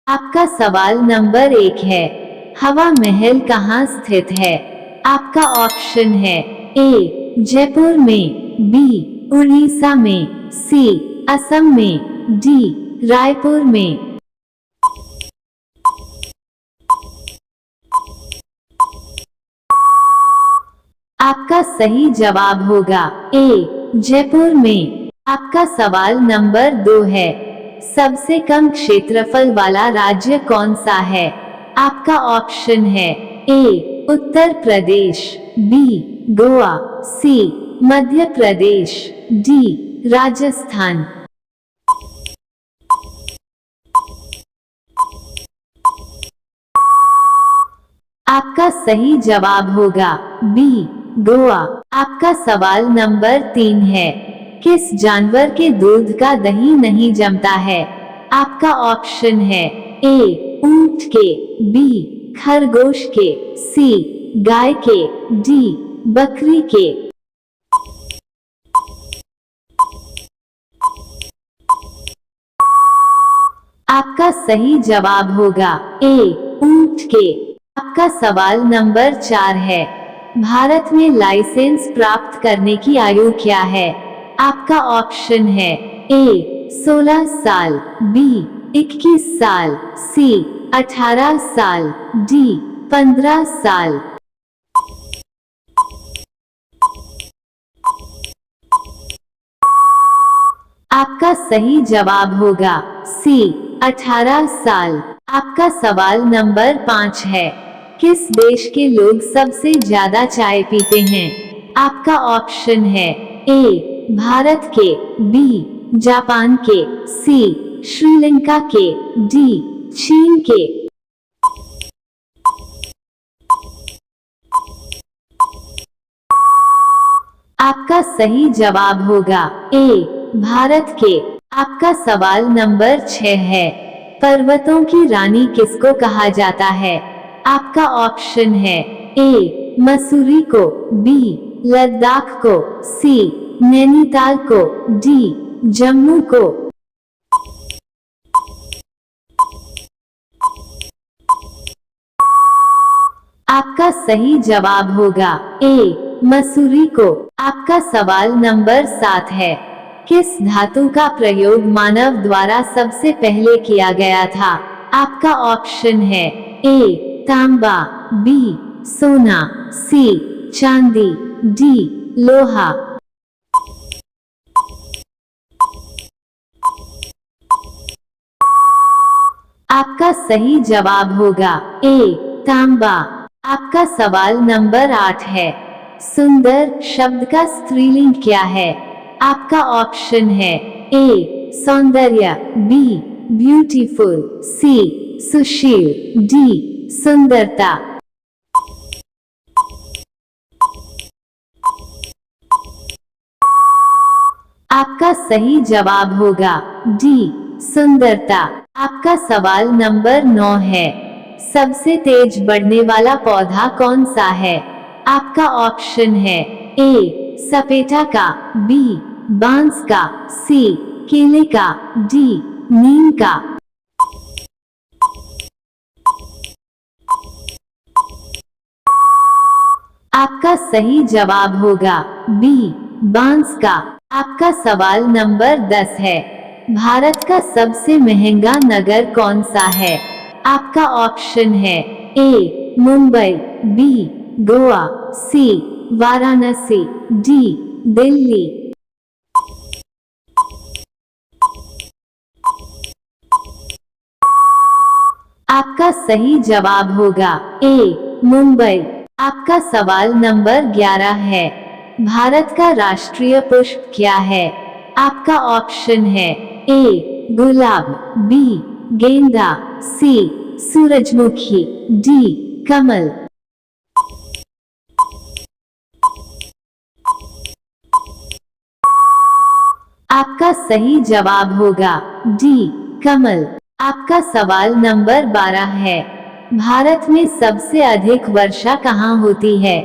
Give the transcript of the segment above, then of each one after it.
आपका सवाल नंबर 1 है, हवा महल कहाँ स्थित है? आपका ऑप्शन है ए जयपुर में, बी उड़ीसा में, सी असम में, डी रायपुर में। आपका सही जवाब होगा ए जयपुर में। आपका सवाल नंबर 2 है, सबसे कम क्षेत्रफल वाला राज्य कौन सा है? आपका ऑप्शन है ए उत्तर प्रदेश, बी गोवा, सी मध्य प्रदेश, डी राजस्थान। आपका सही जवाब होगा बी गोवा। आपका सवाल नंबर 3 है, किस जानवर के दूध का दही नहीं जमता है? आपका ऑप्शन है ए ऊंट के, बी खरगोश के, सी गाय के, डी बकरी के। आपका सही जवाब होगा ए ऊंट के। आपका सवाल नंबर 4 है, भारत में लाइसेंस प्राप्त करने की आयु क्या है? आपका ऑप्शन है ए 16 साल, बी 21 साल, सी 18 साल, डी 15 साल। आपका सही जवाब होगा सी 18 साल। आपका सवाल नंबर 5 है, किस देश के लोग सबसे ज्यादा चाय पीते हैं? आपका ऑप्शन है ए भारत के, बी जापान के, सी श्रीलंका के, डी चीन के। आपका सही जवाब होगा ए भारत के। आपका सवाल नंबर 6 है, पर्वतों की रानी किसको कहा जाता है? आपका ऑप्शन है ए मसूरी को, बी लद्दाख को, सी नैनीताल को, डी जम्मू को। आपका सही जवाब होगा ए मसूरी को। आपका सवाल नंबर 7 है, किस धातु का प्रयोग मानव द्वारा सबसे पहले किया गया था? आपका ऑप्शन है ए तांबा, बी सोना, सी चांदी, डी लोहा। आपका सही जवाब होगा ए तांबा। आपका सवाल नंबर 8 है, सुंदर शब्द का स्त्रीलिंग क्या है? आपका ऑप्शन है ए सौंदर्य, बी ब्यूटीफुल, सी सुशील, डी सुंदरता। आपका सही जवाब होगा डी सुंदरता। आपका सवाल नंबर 9 है, सबसे तेज बढ़ने वाला पौधा कौन सा है? आपका ऑप्शन है ए सपेटा का, बी बांस का, सी केले का, डी नीम का। आपका सही जवाब होगा बी बांस का। आपका सवाल नंबर 10 है, भारत का सबसे महंगा नगर कौन सा है? आपका ऑप्शन है ए मुंबई, बी गोवा, सी वाराणसी, डी दिल्ली। आपका सही जवाब होगा ए मुंबई। आपका सवाल नंबर 11 है, भारत का राष्ट्रीय पुष्प क्या है? आपका ऑप्शन है ए गुलाब, बी गेंदा, सी सूरजमुखी, डी कमल। आपका सही जवाब होगा डी कमल। आपका सवाल नंबर 12 है, भारत में सबसे अधिक वर्षा कहाँ होती है?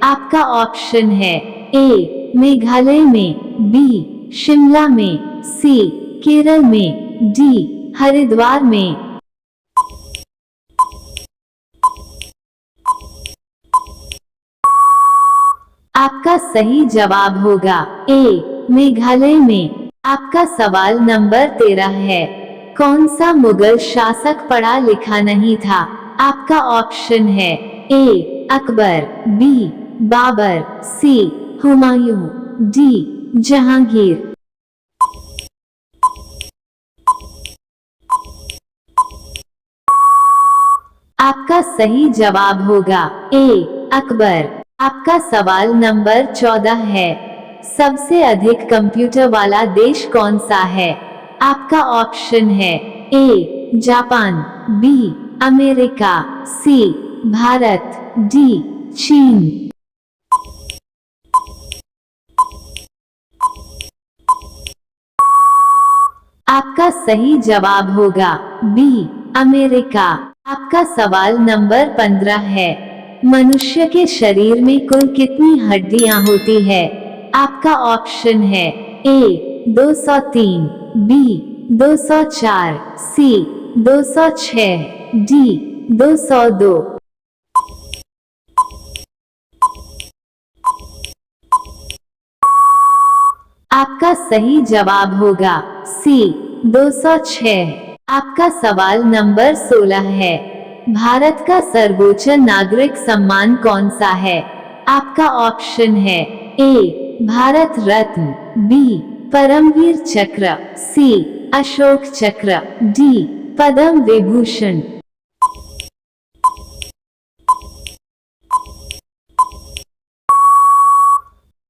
आपका ऑप्शन है ए मेघालय में, बी शिमला में, सी केरल में, डी हरिद्वार में। आपका सही जवाब होगा ए मेघालय में। आपका सवाल नंबर 13 है। कौन सा मुगल शासक पढ़ा लिखा नहीं था? आपका ऑप्शन है ए अकबर, बी बाबर, सी हुमायूं, डी जहांगीर। आपका सही जवाब होगा ए अकबर। आपका सवाल नंबर 14 है। सबसे अधिक कंप्यूटर वाला देश कौन सा है? आपका ऑप्शन है A Japan, B America, C Bharat, D चीन। आपका सही जवाब होगा बी अमेरिका। आपका सवाल नंबर 15 है। मनुष्य के शरीर में कुल कितनी हड्डियां होती है? आपका ऑप्शन है ए 203, बी 204, सी 206, डी 202। आपका सही जवाब होगा सी 206। आपका सवाल नंबर 16 है। भारत का सर्वोच्च नागरिक सम्मान कौन सा है? आपका ऑप्शन है ए भारत रत्न, बी परमवीर चक्र, सी अशोक चक्र, डी पद्म विभूषण।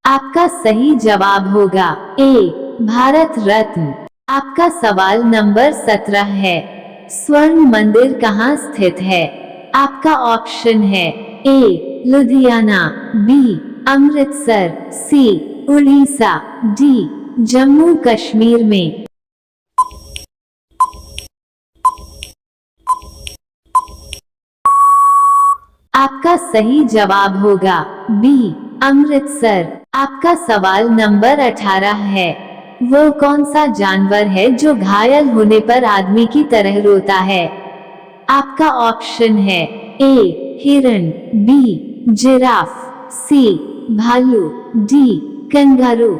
आपका सही जवाब होगा ए भारत रत्न। आपका सवाल नंबर 17 है। स्वर्ण मंदिर कहाँ स्थित है? आपका ऑप्शन है ए लुधियाना, बी अमृतसर, सी उड़ीसा, डी जम्मू कश्मीर में। आपका सही जवाब होगा बी अमृतसर। आपका सवाल नंबर 18 है। वो कौन सा जानवर है जो घायल होने पर आदमी की तरह रोता है? आपका ऑप्शन है ए हिरण, बी जिराफ, सी भालू, डी कंगारू।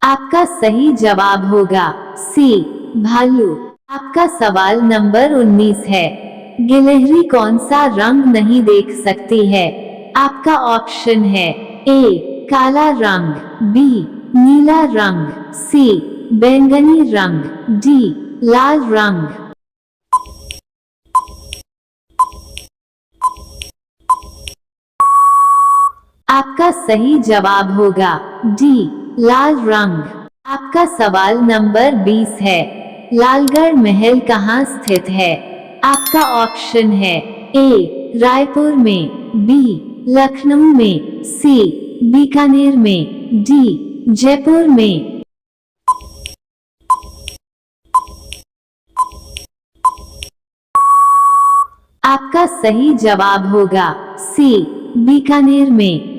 आपका सही जवाब होगा सी भालू। आपका सवाल नंबर 19 है। गिलहरी कौन सा रंग नहीं देख सकती है? आपका ऑप्शन है ए काला रंग, बी नीला रंग, सी बैंगनी रंग, डी लाल रंग। आपका सही जवाब होगा डी लाल रंग। आपका सवाल नंबर 20 है। लालगढ़ महल कहाँ स्थित है? आपका ऑप्शन है ए रायपुर में, बी लखनऊ में, सी बीकानेर में, डी जयपुर में। आपका सही जवाब होगा सी बीकानेर में।